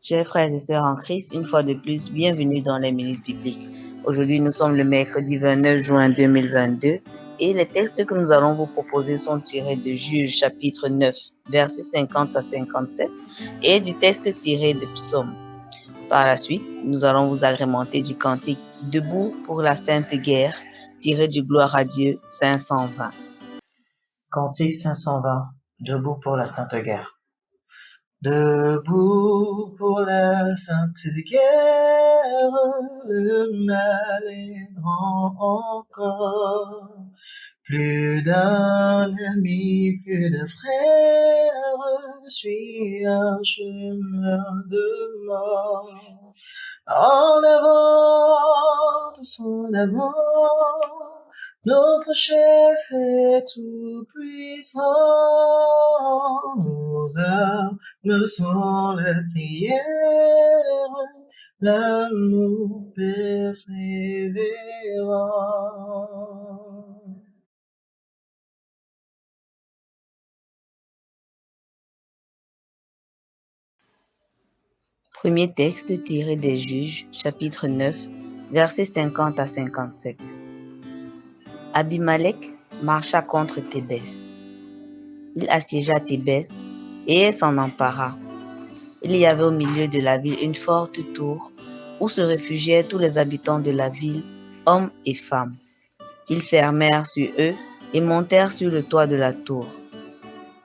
Chers frères et sœurs en Christ, une fois de plus, bienvenue dans les Minutes Bibliques. Aujourd'hui, nous sommes le mercredi 29 juin 2022 et les textes que nous allons vous proposer sont tirés de Juges chapitre 9, versets 50 à 57 et du texte tiré de Psaume. Par la suite, nous allons vous agrémenter du cantique Debout pour la Sainte Guerre, tiré du Gloire à Dieu 520. Cantique 520, Debout pour la Sainte Guerre. Debout pour la Sainte Guerre, le mal est grand encore. Plus d'un ennemi, plus de frères, suit un chemin de mort. En avant, tous en avant, notre chef est tout puissant. Nos armes sont la prière, l'amour persévérant. Premier texte tiré des Juges, chapitre 9, versets 50 à 57. Abimelech marcha contre Thébès. Il assiégea Thébès et s'en empara. Il y avait au milieu de la ville une forte tour où se réfugiaient tous les habitants de la ville, hommes et femmes. Ils fermèrent sur eux et montèrent sur le toit de la tour.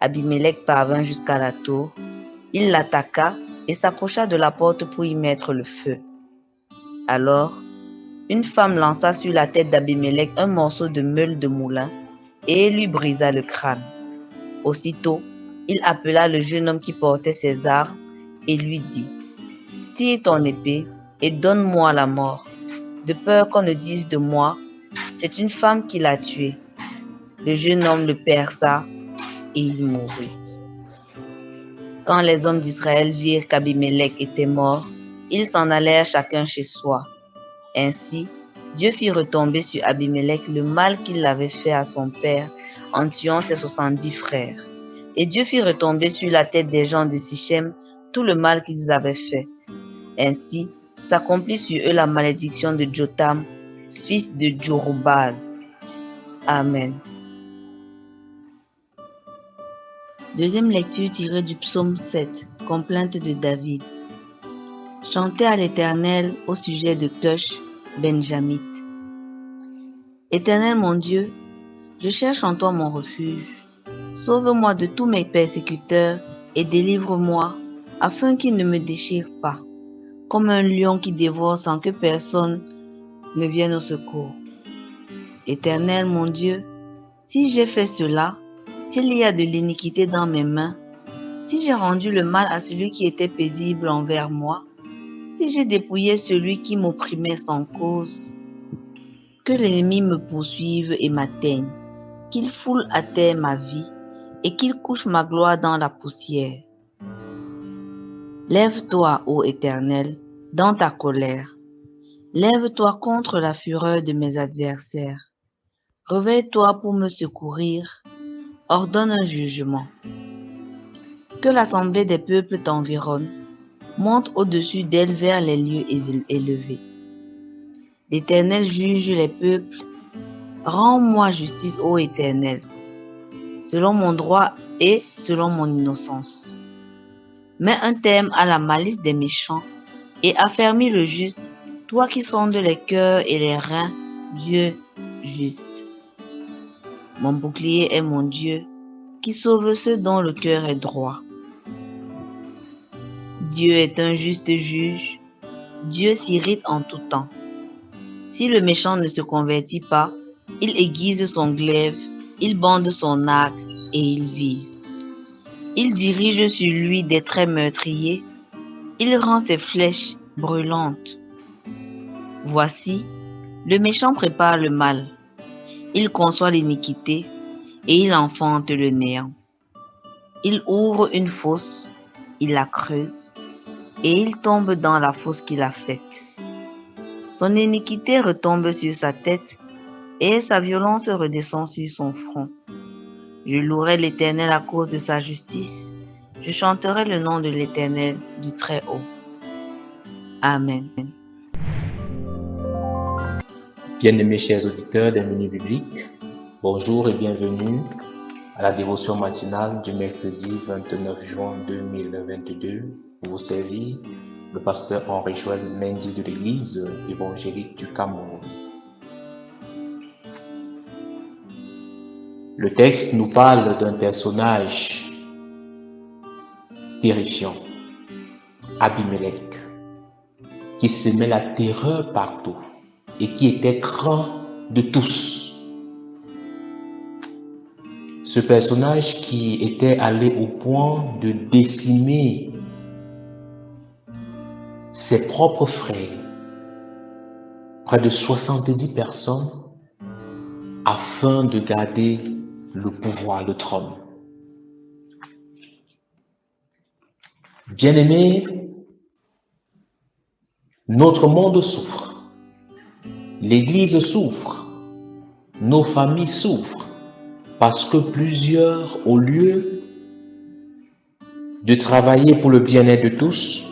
Abimelech parvint jusqu'à la tour. Il l'attaqua et s'approcha de la porte pour y mettre le feu. Alors, une femme lança sur la tête d'Abimelech un morceau de meule de moulin et lui brisa le crâne. Aussitôt, il appela le jeune homme qui portait ses armes et lui dit : « Tire ton épée et donne-moi la mort, de peur qu'on ne dise de moi, c'est une femme qui l'a tué. » Le jeune homme le perça et il mourut. Quand les hommes d'Israël virent qu'Abimelech était mort, ils s'en allèrent chacun chez soi. Ainsi, Dieu fit retomber sur Abimelech le mal qu'il avait fait à son père en tuant ses 70 frères. Et Dieu fit retomber sur la tête des gens de Sichem tout le mal qu'ils avaient fait. Ainsi, s'accomplit sur eux la malédiction de Jotham, fils de Jorubal. Amen. Deuxième lecture tirée du psaume 7, complainte de David. Chantez à l'Éternel au sujet de Cush, Benjamite. Éternel mon Dieu, je cherche en toi mon refuge. Sauve-moi de tous mes persécuteurs et délivre-moi, afin qu'ils ne me déchirent pas, comme un lion qui dévore sans que personne ne vienne au secours. Éternel mon Dieu, si j'ai fait cela, s'il y a de l'iniquité dans mes mains, si j'ai rendu le mal à celui qui était paisible envers moi, si j'ai dépouillé celui qui m'opprimait sans cause, que l'ennemi me poursuive et m'atteigne, qu'il foule à terre ma vie et qu'il couche ma gloire dans la poussière. Lève-toi, ô Éternel, dans ta colère. Lève-toi contre la fureur de mes adversaires. Réveille-toi pour me secourir. Ordonne un jugement. Que l'assemblée des peuples t'environne. Monte au-dessus d'elle vers les lieux élevés. L'Éternel juge les peuples. Rends-moi justice, ô Éternel, selon mon droit et selon mon innocence. Mets un terme à la malice des méchants et affermis le juste, toi qui sondes les cœurs et les reins, Dieu juste. Mon bouclier est mon Dieu, qui sauve ceux dont le cœur est droit. Dieu est un juste juge, Dieu s'irrite en tout temps. Si le méchant ne se convertit pas, il aiguise son glaive, il bande son arc et il vise. Il dirige sur lui des traits meurtriers, il rend ses flèches brûlantes. Voici, le méchant prépare le mal, il conçoit l'iniquité et il enfante le néant. Il ouvre une fosse, il la creuse et il tombe dans la fosse qu'il a faite. Son iniquité retombe sur sa tête et sa violence redescend sur son front. Je louerai l'Éternel à cause de sa justice. Je chanterai le nom de l'Éternel du Très-Haut. Amen. Bien-aimés chers auditeurs des Minutes Bibliques, bonjour et bienvenue à la dévotion matinale du mercredi 29 juin 2022. Pour vous servir, le pasteur Henri-Joël Mendy de l'Église évangélique du Cameroun. Le texte nous parle d'un personnage terrifiant, Abimelech, qui semait la terreur partout et qui était craint de tous. Ce personnage qui était allé au point de décimer ses propres frères, près de 70 personnes, afin de garder le pouvoir, le trône. Bien-aimés, notre monde souffre, l'Église souffre, nos familles souffrent, parce que plusieurs, au lieu de travailler pour le bien-être de tous,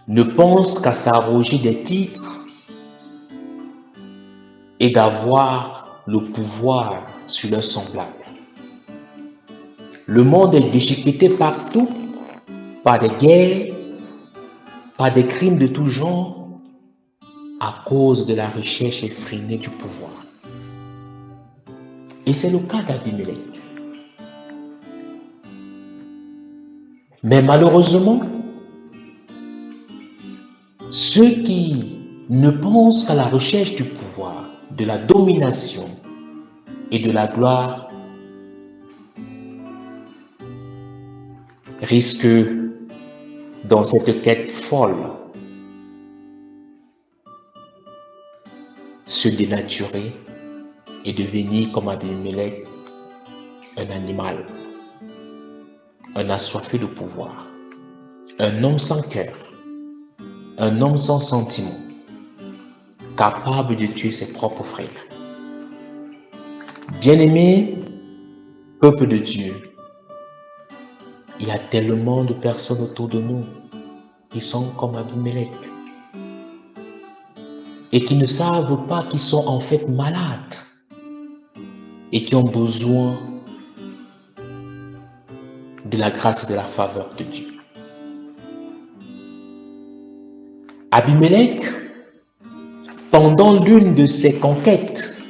ne pensent qu'à s'arroger des titres et d'avoir le pouvoir sur leurs semblables. Le monde est déchiqueté partout par des guerres, par des crimes de tout genre, à cause de la recherche effrénée du pouvoir. Et c'est le cas d'Abimelech. Mais malheureusement, ceux qui ne pensent qu'à la recherche du pouvoir, de la domination et de la gloire risquent, dans cette quête folle, se dénaturer et devenir comme Abimelech, un animal, un assoiffé de pouvoir, un homme sans cœur, un homme sans sentiment, capable de tuer ses propres frères. Bien-aimés, peuple de Dieu, il y a tellement de personnes autour de nous qui sont comme Abimelech et qui ne savent pas qu'ils sont en fait malades et qui ont besoin de la grâce et de la faveur de Dieu. Abimelech, pendant l'une de ses conquêtes,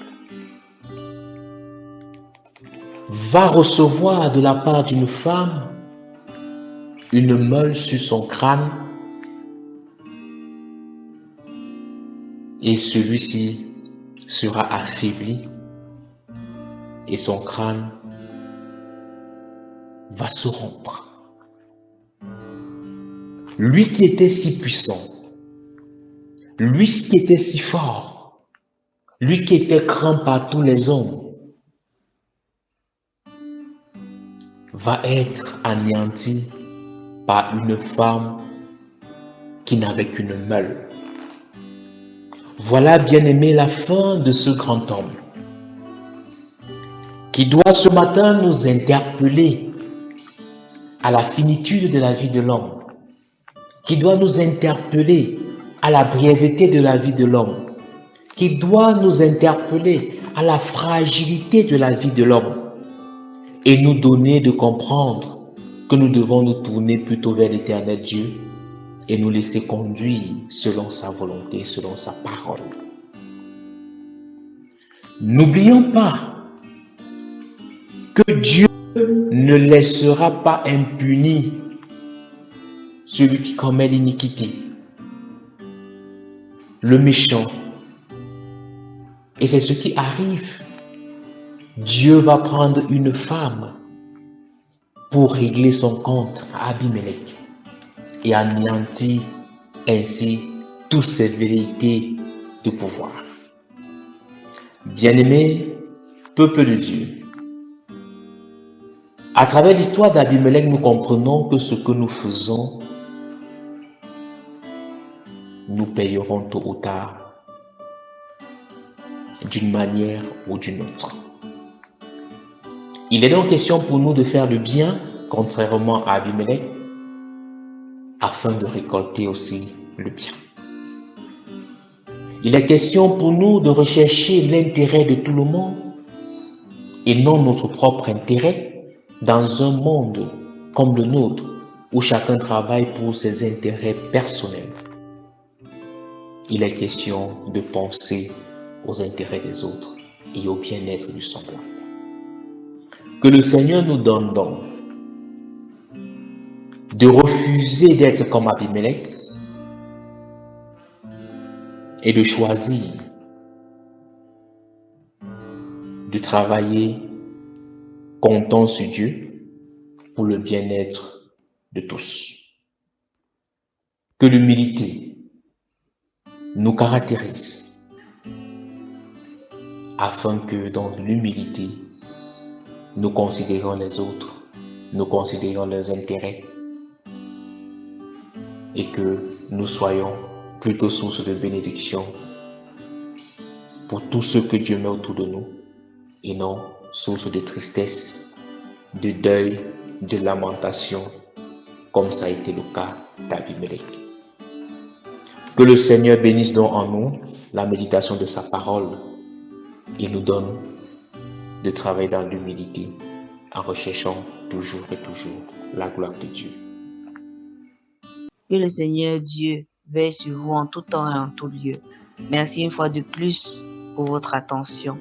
va recevoir de la part d'une femme une meule sur son crâne et celui-ci sera affaibli et son crâne va se rompre. Lui qui était si puissant, lui qui était si fort, lui qui était craint par tous les hommes, va être anéanti par une femme qui n'avait qu'une meule. Voilà, bien-aimé, la fin de ce grand homme qui doit ce matin nous interpeller à la finitude de la vie de l'homme, qui doit nous interpeller à la brièveté de la vie de l'homme, qui doit nous interpeller à la fragilité de la vie de l'homme et nous donner de comprendre que nous devons nous tourner plutôt vers l'Éternel Dieu et nous laisser conduire selon sa volonté, selon sa parole. N'oublions pas que Dieu ne laissera pas impuni celui qui commet l'iniquité, le méchant. Et c'est ce qui arrive. Dieu va prendre une femme pour régler son compte à Abimelech et anéantir ainsi toutes ses vérités de pouvoir. Bien-aimés, peuple de Dieu, à travers l'histoire d'Abimelech, nous comprenons que ce que nous faisons, nous payerons tôt ou tard, d'une manière ou d'une autre. Il est donc question pour nous de faire le bien, contrairement à Abimelech, afin de récolter aussi le bien. Il est question pour nous de rechercher l'intérêt de tout le monde et non notre propre intérêt dans un monde comme le nôtre où chacun travaille pour ses intérêts personnels. Il est question de penser aux intérêts des autres et au bien-être du semblable. Que le Seigneur nous donne donc de refuser d'être comme Abimelech et de choisir de travailler comptant sur Dieu pour le bien-être de tous. Que l'humilité nous caractérise afin que dans l'humilité, nous considérons les autres, nous considérons leurs intérêts et que nous soyons plutôt source de bénédiction pour tous ceux que Dieu met autour de nous et non source de tristesse, de deuil, de lamentation, comme ça a été le cas d'Abimelech. Que le Seigneur bénisse donc en nous la méditation de sa parole et nous donne de travailler dans l'humilité en recherchant toujours et toujours la gloire de Dieu. Que le Seigneur Dieu veille sur vous en tout temps et en tout lieu. Merci une fois de plus pour votre attention.